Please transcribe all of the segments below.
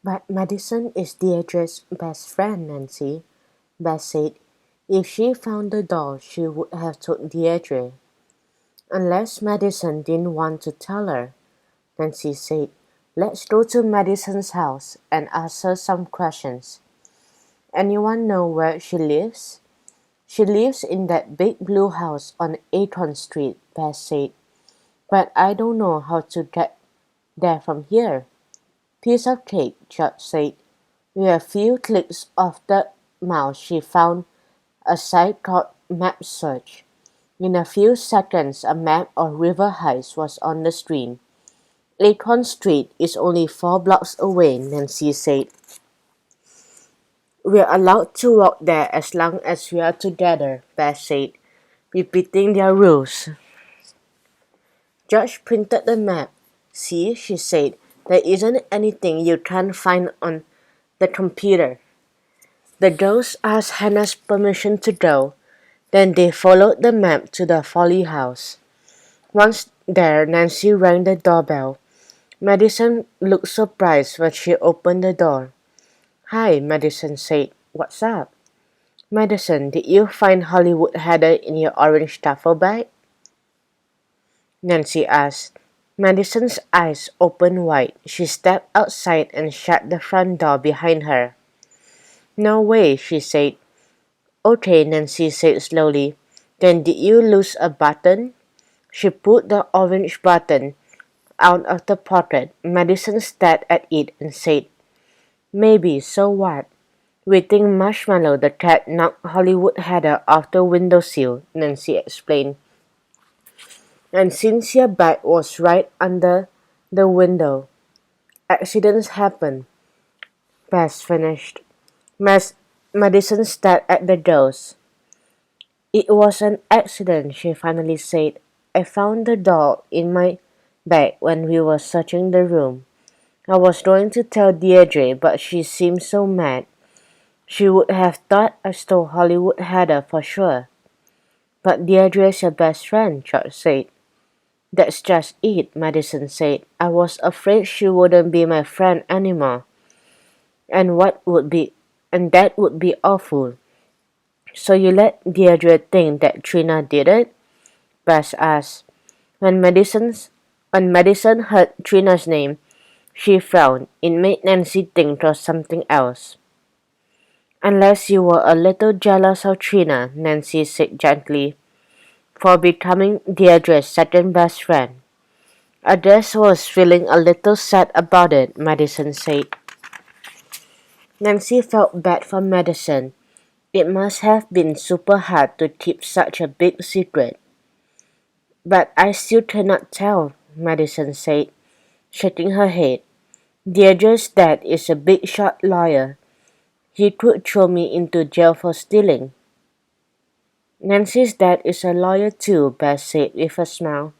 But Madison is Deirdre's best friend, Nancy, Beth said. If she found the doll, she would have told Deirdre. Unless Madison didn't want to tell her, Nancy said. Let's go to Madison's house and ask her some questions. Anyone know where she lives? She lives in that big blue house on 8th Street, Beth said. But I don't know how to get there from here. Piece of cake, George said. With a few clicks of the mouse she found a site called Map Search. In a few seconds a map of River Heights was on the screen. 8th Street is only 4 blocks away, Nancy said. We're allowed to walk there as long as we are together, Beth said, repeating their rules. George printed the map. See, she said, there isn't anything you can't find on the computer. The girls asked Hannah's permission to go. Then they followed the map to the Folly house. Once there, Nancy rang the doorbell. Madison looked surprised when she opened the door. Hi, Madison said. What's up? Madison, did you find Hollywood Heather in your orange duffel bag? Nancy asked. Madison's eyes opened wide. She stepped outside and shut the front door behind her. No way, she said. Okay, Nancy said slowly. Then did you lose a button? She pulled the orange button out of the pocket. Madison stared at it and said, Maybe, so what? We think Marshmallow the cat knocked Hollywood Heather off the windowsill, Nancy explained. And since your bag was right under the window, accidents happen. Bess finished. Madison stared at the girls. It was an accident, she finally said. I found the doll in my bag when we were searching the room. I was going to tell Deirdre, but she seemed so mad. She would have thought I stole Hollywood Heather for sure. But Deirdre's your best friend, George said. That's just it, Madison said. I was afraid she wouldn't be my friend anymore. And that would be awful. So you let Deirdre think that Trina did it? Bess asked. When Madison heard Trina's name, she frowned. It made Nancy think of something else. Unless you were a little jealous of Trina, Nancy said gently, for becoming Deirdre's second best friend. I just was feeling a little sad about it, Madison said. Nancy felt bad for Madison. It must have been super hard to keep such a big secret. But I still cannot tell, Madison said, shaking her head. Deirdre's dad is a big shot lawyer. He could throw me into jail for stealing. Nancy's dad is a lawyer too, Beth said with a smile.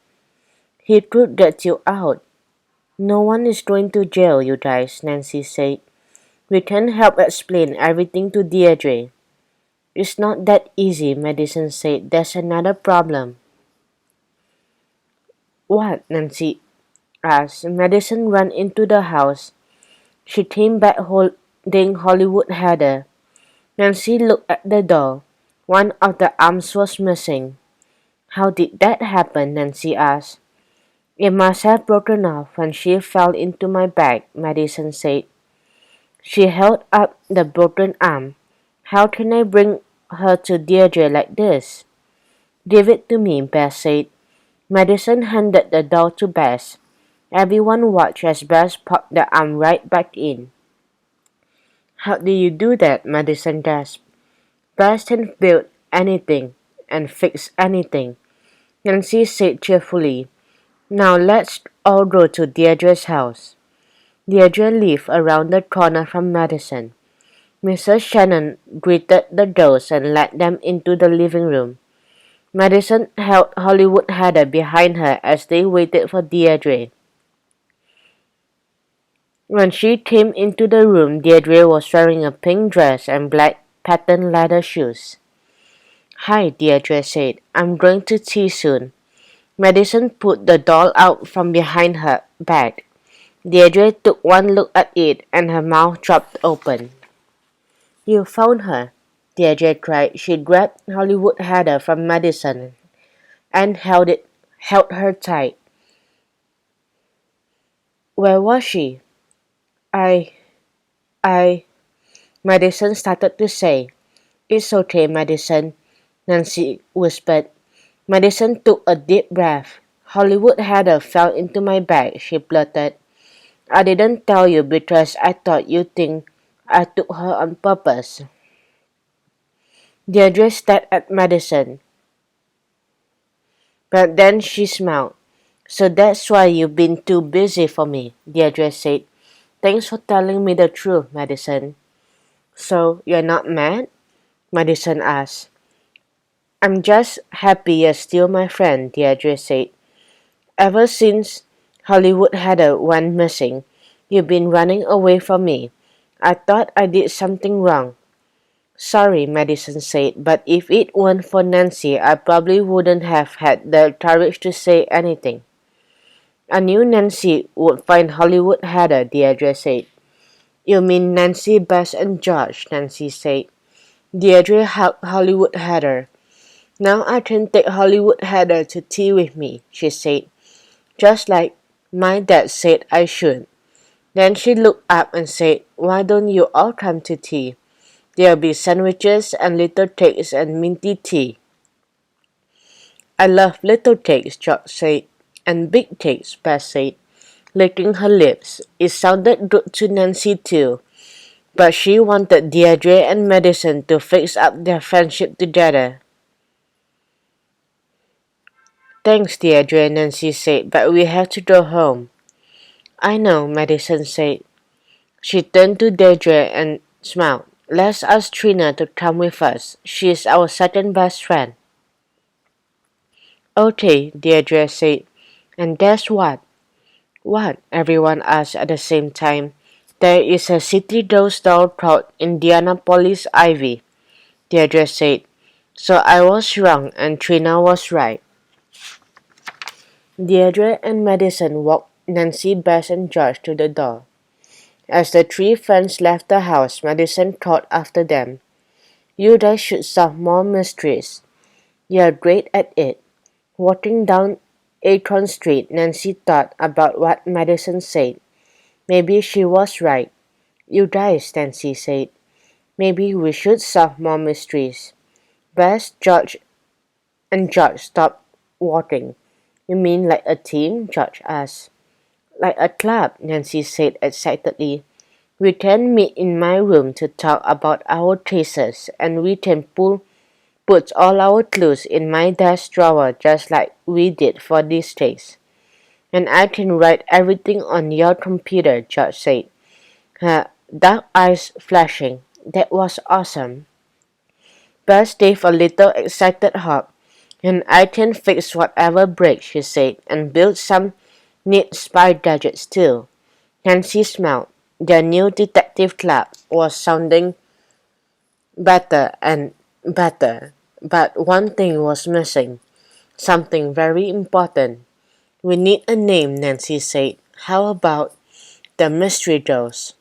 He could get you out. No one is going to jail, you guys, Nancy said. We can help explain everything to Deirdre. It's not that easy, Madison said. There's another problem. What? Nancy asked. Madison ran into the house. She came back holding Hollywood Heather. Nancy looked at the doll. One of the arms was missing. How did that happen? Nancy asked. It must have broken off when she fell into my bag, Madison said. She held up the broken arm. How can I bring her to Deirdre like this? Give it to me, Beth said. Madison handed the doll to Beth. Everyone watched as Beth popped the arm right back in. How do you do that? Madison gasped. Beth can build anything and fix anything, Nancy said cheerfully. Now let's all go to Deirdre's house. Deirdre lived around the corner from Madison. Mrs. Shannon greeted the girls and led them into the living room. Madison held Hollywood Heather behind her as they waited for Deirdre. When she came into the room, Deirdre was wearing a pink dress and black patent leather shoes. Hi, Deirdre said. I'm going to tea soon. Madison put the doll out from behind her back. Deirdre took one look at it and her mouth dropped open. You found her, Deirdre cried. She grabbed Hollywood Heather from Madison and held her tight. Where was she? I, I, Madison started to say. It's okay, Madison, Nancy whispered. Madison took a deep breath. Hollywood Heather fell into my bag, she blurted. I didn't tell you because I thought you'd think I took her on purpose. Deirdre stared at Madison, but then she smiled. So that's why you've been too busy for me, Deirdre said. Thanks for telling me the truth, Madison. So you're not mad? Madison asked. I'm just happy you're still my friend, Deirdre said. Ever since Hollywood Heather went missing, you've been running away from me. I thought I did something wrong. Sorry, Madison said, but if it weren't for Nancy, I probably wouldn't have had the courage to say anything. I knew Nancy would find Hollywood Heather, Deirdre said. You mean Nancy, Bess, and George, Nancy said. Deirdre hugged Hollywood Heather. Now I can take Hollywood Heather to tea with me, she said, just like my dad said I should. Then she looked up and said, Why don't you all come to tea? There'll be sandwiches and little cakes and minty tea. I love little cakes, George said, and big cakes, Bess said, licking her lips. It sounded good to Nancy too, but she wanted Deirdre and Madison to fix up their friendship together. Thanks, Deirdre, Nancy said, but we have to go home. I know, Madison said. She turned to Deirdre and smiled. Let's ask Trina to come with us. She is our second best friend. Okay, Deirdre said. And guess what? What? Everyone asked at the same time. There is a city ghost doll called Indianapolis Ivy, Deirdre said. So I was wrong and Trina was right. Deirdre and Madison walked Nancy, Bess, and George to the door. As the three friends left the house, Madison called after them. You guys should solve more mysteries. You're great at it. Walking down Acorn Street, Nancy thought about what Madison said. Maybe she was right. You guys, Nancy said. Maybe we should solve more mysteries. Bess, George, and George stopped walking. You mean like a team? George asked. Like a club, Nancy said excitedly. We can meet in my room to talk about our cases, and we can put all our clues in my desk drawer just like we did for this case. And I can write everything on your computer, George said, her dark eyes flashing. That was awesome. Bess gave a little excited hop. And I can fix whatever breaks, she said, and build some neat spy gadgets too. Nancy smiled. Their new detective club was sounding better and better, but one thing was missing. Something very important. We need a name, Nancy said. How about the Mystery Girls?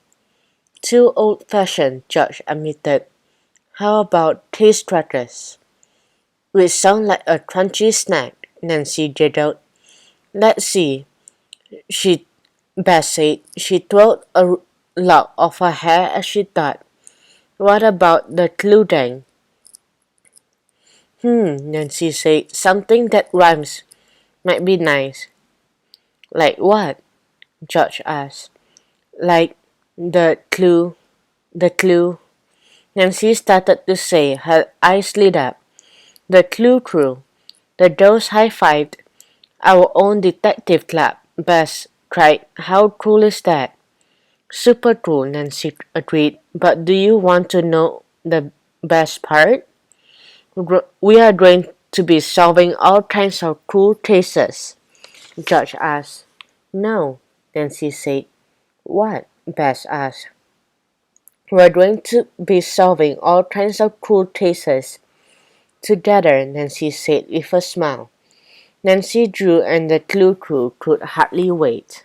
Too old-fashioned, George admitted. How about Taste Crackers? Which sound like a crunchy snack, Nancy giggled. Let's see, Bess said. She twirled a lock of her hair as she thought. What about the Clue Gang? Nancy said. Something that rhymes might be nice. Like what? George asked. Like the clue. Nancy started to say, her eyes lit up. The Clue Crew. The girls high-fived. Our own detective club, Bess cried. How cool is that? Super cool, Nancy agreed. But do you want to know the best part? We are going to be solving all kinds of cool cases, George asked. No, Nancy said. What? Bess asked. We're going to be solving all kinds of cool cases together, Nancy said with a smile. Nancy, Drew, and the Clue Crew could hardly wait.